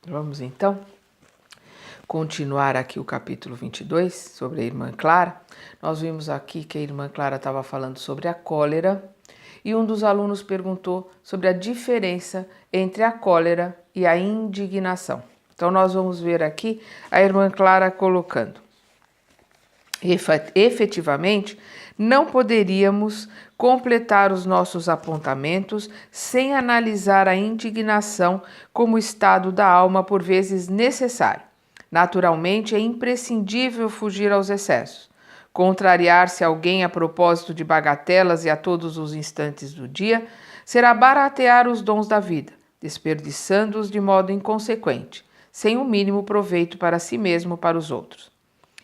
Vamos então continuar aqui o capítulo 22 sobre a irmã Clara. Nós vimos aqui que a irmã Clara estava falando sobre a cólera e um dos alunos perguntou sobre a diferença entre a cólera e a indignação. Então nós vamos ver aqui a irmã Clara colocando: efetivamente, não poderíamos completar os nossos apontamentos sem analisar a indignação como estado da alma por vezes necessário. Naturalmente, é imprescindível fugir aos excessos. Contrariar-se a alguém a propósito de bagatelas e a todos os instantes do dia será baratear os dons da vida, desperdiçando-os de modo inconsequente, sem o mínimo proveito para si mesmo ou para os outros.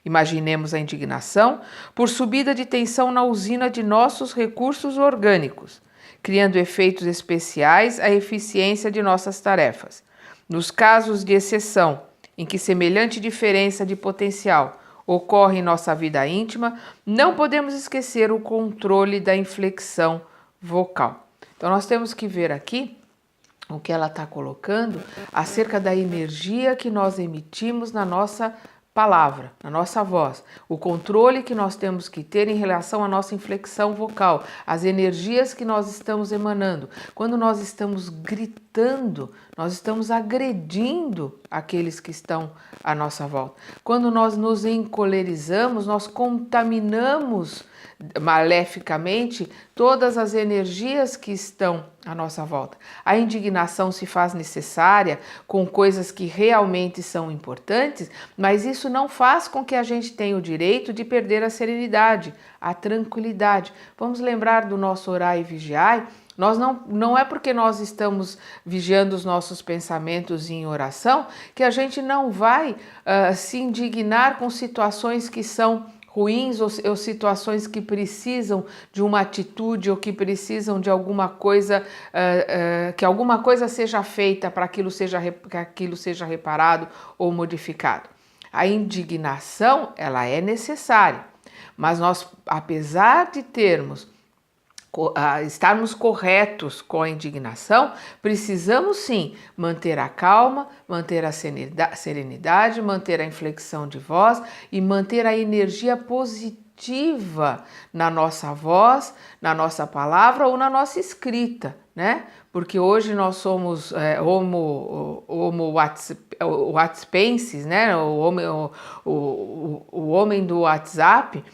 Imaginemos a indignação por subida de tensão na usina de nossos recursos orgânicos, criando efeitos especiais à eficiência de nossas tarefas. Nos casos de exceção, em que semelhante diferença de potencial ocorre em nossa vida íntima, não podemos esquecer o controle da inflexão vocal. Então, nós temos que ver aqui o que ela está colocando acerca da energia que nós emitimos na nossa palavra, na nossa voz, o controle que nós temos que ter em relação à nossa inflexão vocal, as energias que nós estamos emanando. Quando nós estamos gritando, nós estamos agredindo aqueles que estão à nossa volta. Quando nós nos encolerizamos, nós contaminamos maleficamente todas as energias que estão à nossa volta. A indignação se faz necessária com coisas que realmente são importantes, mas isso não faz com que a gente tenha o direito de perder a serenidade, a tranquilidade. Vamos lembrar do nosso orai e vigiai. Não é porque nós estamos vigiando os nossos pensamentos em oração que a gente não vai se indignar com situações que são ruins ou situações que precisam de uma atitude ou que precisam de alguma coisa, que alguma coisa seja feita para que aquilo seja reparado ou modificado. A indignação, ela é necessária, mas nós, apesar de estarmos corretos com a indignação, precisamos sim manter a calma, manter a serenidade, manter a inflexão de voz e manter a energia positiva na nossa voz, na nossa palavra ou na nossa escrita, né? Porque hoje nós somos homo whatsappenses, né? O homem do WhatsApp.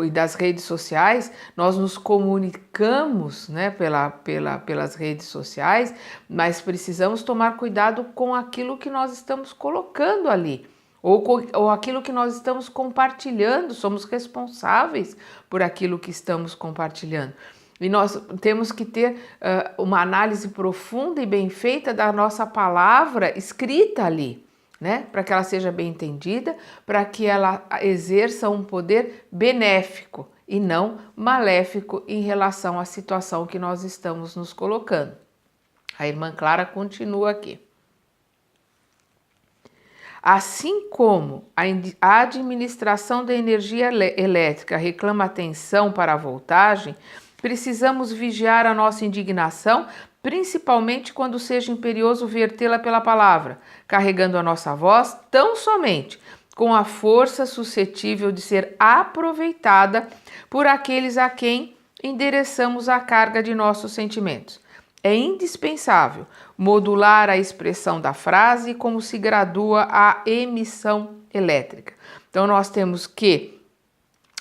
E das redes sociais, nós nos comunicamos, né, pelas redes sociais, mas precisamos tomar cuidado com aquilo que nós estamos colocando ali, ou aquilo que nós estamos compartilhando, somos responsáveis por aquilo que estamos compartilhando. E nós temos que ter uma análise profunda e bem feita da nossa palavra escrita ali, né? Para que ela seja bem entendida, para que ela exerça um poder benéfico e não maléfico em relação à situação que nós estamos nos colocando. A irmã Clara continua aqui. Assim como a administração da energia elétrica reclama atenção para a voltagem, precisamos vigiar a nossa indignação, principalmente quando seja imperioso vertê-la pela palavra, carregando a nossa voz tão somente com a força suscetível de ser aproveitada por aqueles a quem endereçamos a carga de nossos sentimentos. É indispensável modular a expressão da frase como se gradua a emissão elétrica. Então nós temos que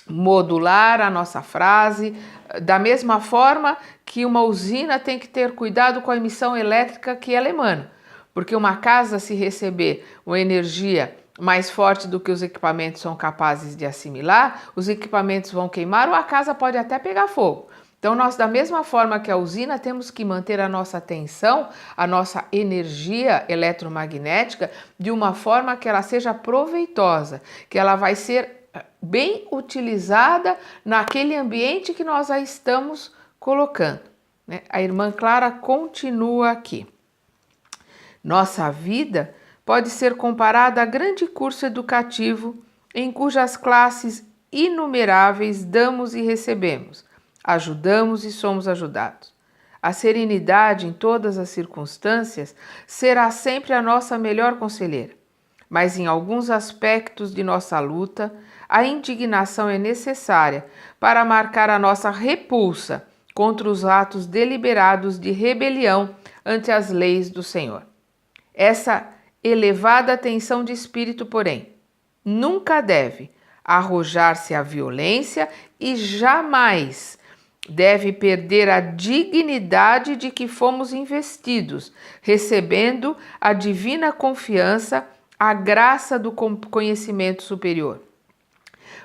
modular a nossa frase da mesma forma que uma usina tem que ter cuidado com a emissão elétrica que ela emana, porque uma casa, se receber uma energia mais forte do que os equipamentos são capazes de assimilar, os equipamentos vão queimar ou a casa pode até pegar fogo. Então nós, da mesma forma que a usina, temos que manter a nossa atenção, a nossa energia eletromagnética de uma forma que ela seja proveitosa, que ela vai ser bem utilizada naquele ambiente que nós a estamos colocando, né? A irmã Clara continua aqui. Nossa vida pode ser comparada a grande curso educativo em cujas classes inumeráveis damos e recebemos, ajudamos e somos ajudados. A serenidade em todas as circunstâncias será sempre a nossa melhor conselheira. Mas em alguns aspectos de nossa luta, a indignação é necessária para marcar a nossa repulsa contra os atos deliberados de rebelião ante as leis do Senhor. Essa elevada tensão de espírito, porém, nunca deve arrojar-se à violência e jamais deve perder a dignidade de que fomos investidos, recebendo a divina confiança, a graça do conhecimento superior.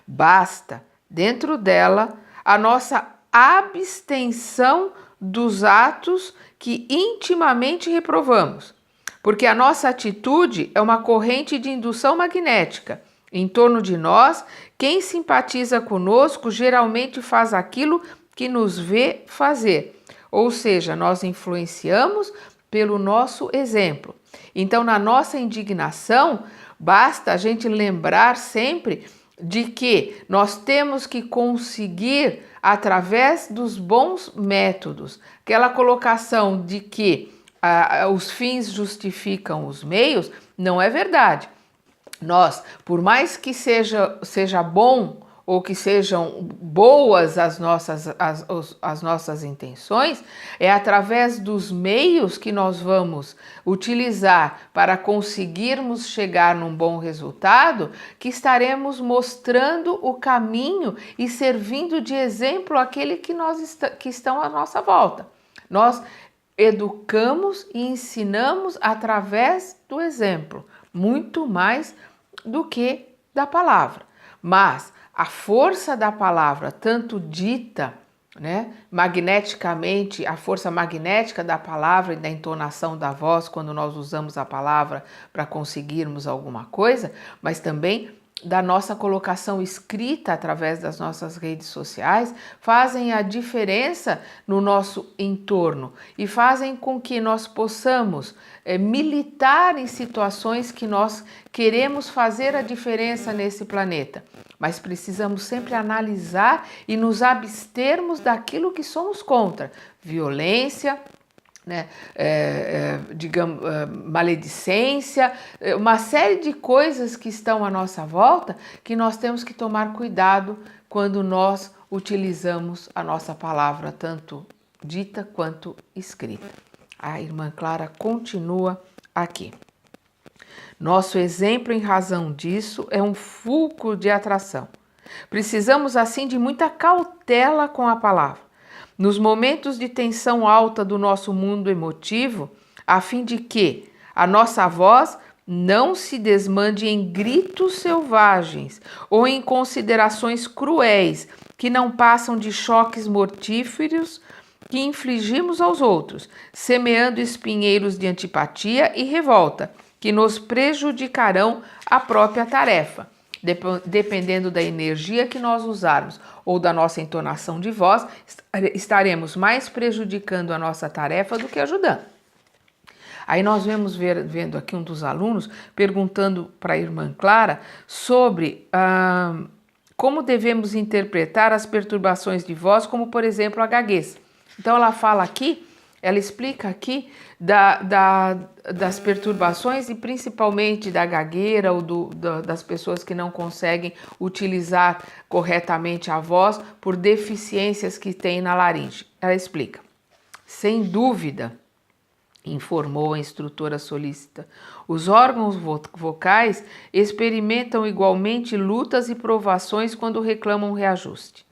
Basta, dentro dela, a nossa abstenção dos atos que intimamente reprovamos, porque a nossa atitude é uma corrente de indução magnética. Em torno de nós, quem simpatiza conosco geralmente faz aquilo que nos vê fazer, ou seja, nós influenciamos pelo nosso exemplo. Então, na nossa indignação, basta a gente lembrar sempre de que nós temos que conseguir, através dos bons métodos, aquela colocação de que os fins justificam os meios, não é verdade. Nós, por mais que seja bom ou que sejam boas as nossas intenções, é através dos meios que nós vamos utilizar para conseguirmos chegar num bom resultado que estaremos mostrando o caminho e servindo de exemplo àquele que estão à nossa volta. Nós educamos e ensinamos através do exemplo, muito mais do que da palavra. Mas a força da palavra, tanto dita, magneticamente, a força magnética da palavra e da entonação da voz quando nós usamos a palavra para conseguirmos alguma coisa, mas também da nossa colocação escrita através das nossas redes sociais, fazem a diferença no nosso entorno e fazem com que nós possamos militar em situações que nós queremos fazer a diferença nesse planeta. Mas precisamos sempre analisar e nos abstermos daquilo que somos contra. Violência, maledicência, uma série de coisas que estão à nossa volta que nós temos que tomar cuidado quando nós utilizamos a nossa palavra, tanto dita quanto escrita. A irmã Clara continua aqui. Nosso exemplo em razão disso é um fulcro de atração. Precisamos, assim, de muita cautela com a palavra, nos momentos de tensão alta do nosso mundo emotivo, a fim de que a nossa voz não se desmande em gritos selvagens ou em considerações cruéis que não passam de choques mortíferos que infligimos aos outros, semeando espinheiros de antipatia e revolta, que nos prejudicarão a própria tarefa. Dependendo da energia que nós usarmos ou da nossa entonação de voz, estaremos mais prejudicando a nossa tarefa do que ajudando. Aí nós vendo aqui um dos alunos perguntando para a irmã Clara sobre como devemos interpretar as perturbações de voz, como por exemplo a gaguez. Então ela explica aqui das perturbações e principalmente da gagueira ou das pessoas que não conseguem utilizar corretamente a voz por deficiências que tem na laringe. Ela explica. Sem dúvida, informou a instrutora solícita, os órgãos vocais experimentam igualmente lutas e provações quando reclamam reajuste.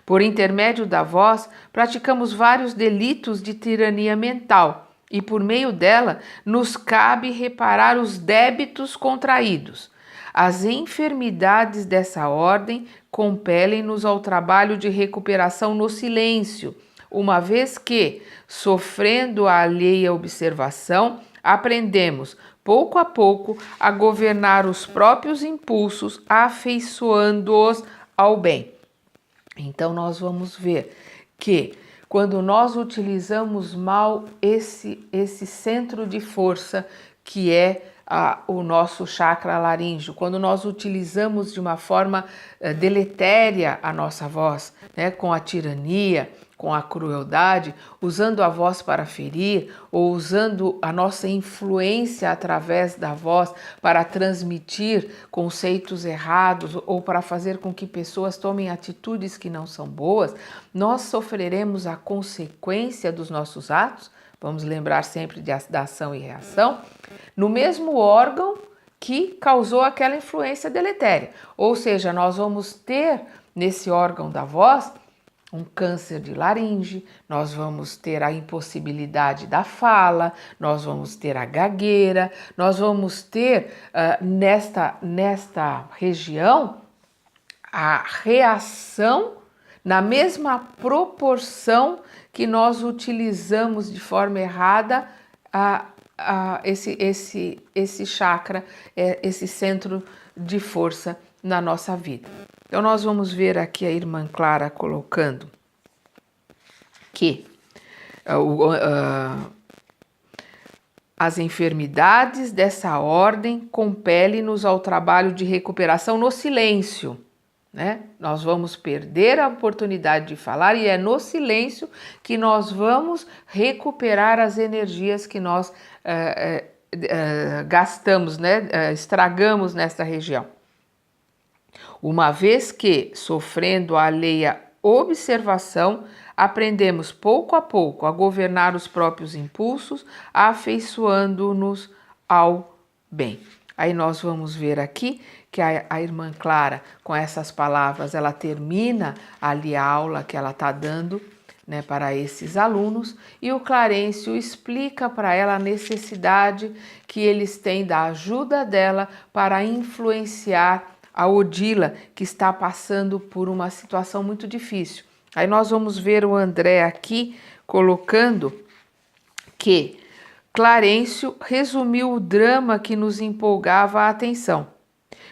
Por intermédio da voz, praticamos vários delitos de tirania mental e, por meio dela, nos cabe reparar os débitos contraídos. As enfermidades dessa ordem compelem-nos ao trabalho de recuperação no silêncio, uma vez que, sofrendo a alheia observação, aprendemos, pouco a pouco, a governar os próprios impulsos, afeiçoando-os ao bem. Então, nós vamos ver que quando nós utilizamos mal esse centro de força que é o nosso chakra laríngeo, quando nós utilizamos de uma forma deletéria a nossa voz, com a tirania, com a crueldade, usando a voz para ferir ou usando a nossa influência através da voz para transmitir conceitos errados ou para fazer com que pessoas tomem atitudes que não são boas, nós sofreremos a consequência dos nossos atos. Vamos lembrar sempre da ação e reação, no mesmo órgão que causou aquela influência deletéria. Ou seja, nós vamos ter nesse órgão da voz um câncer de laringe, nós vamos ter a impossibilidade da fala, nós vamos ter a gagueira, nós vamos ter nesta região a reação na mesma proporção que nós utilizamos de forma errada esse chakra, esse centro de força na nossa vida. Então, nós vamos ver aqui a irmã Clara colocando que as enfermidades dessa ordem compelem-nos ao trabalho de recuperação no silêncio, né? Nós vamos perder a oportunidade de falar e é no silêncio que nós vamos recuperar as energias que nós gastamos, né? Estragamos nesta região. Uma vez que, sofrendo a alheia observação, aprendemos pouco a pouco a governar os próprios impulsos, afeiçoando-nos ao bem. Aí nós vamos ver aqui que a irmã Clara, com essas palavras, ela termina ali a aula que ela está dando, né, para esses alunos, e o Clarencio explica para ela a necessidade que eles têm da ajuda dela para influenciar a Odila, que está passando por uma situação muito difícil. Aí nós vamos ver o André aqui colocando que Clarencio resumiu o drama que nos empolgava a atenção.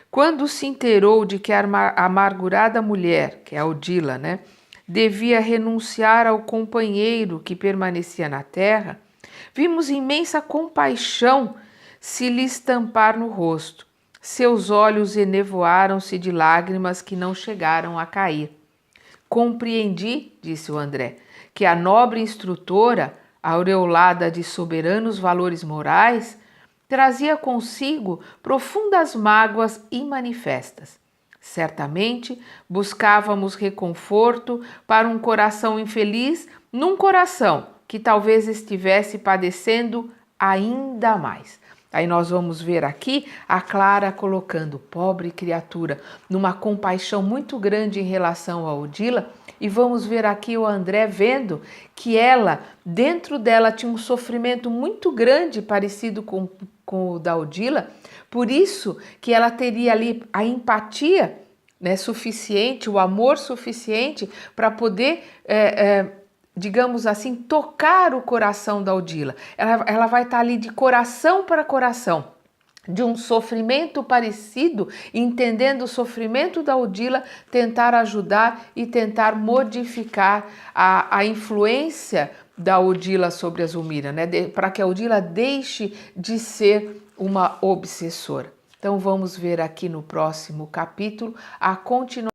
Quando se inteirou de que a amargurada mulher, que é a Odila, né, devia renunciar ao companheiro que permanecia na terra, vimos imensa compaixão se lhe estampar no rosto. Seus olhos enevoaram-se de lágrimas que não chegaram a cair. Compreendi, disse o André, que a nobre instrutora, aureolada de soberanos valores morais, trazia consigo profundas mágoas imanifestas. Certamente buscávamos reconforto para um coração infeliz num coração que talvez estivesse padecendo ainda mais. Aí nós vamos ver aqui a Clara colocando pobre criatura numa compaixão muito grande em relação a Odila, e vamos ver aqui o André vendo que ela, dentro dela, tinha um sofrimento muito grande parecido com o da Odila, por isso que ela teria ali a empatia, né, suficiente, o amor suficiente para poder digamos assim, tocar o coração da Odila. Ela vai estar ali de coração para coração, de um sofrimento parecido, entendendo o sofrimento da Odila, tentar ajudar e tentar modificar a influência da Odila sobre a Zulmira, né? Para que a Odila deixe de ser uma obsessora. Então vamos ver aqui no próximo capítulo a continuação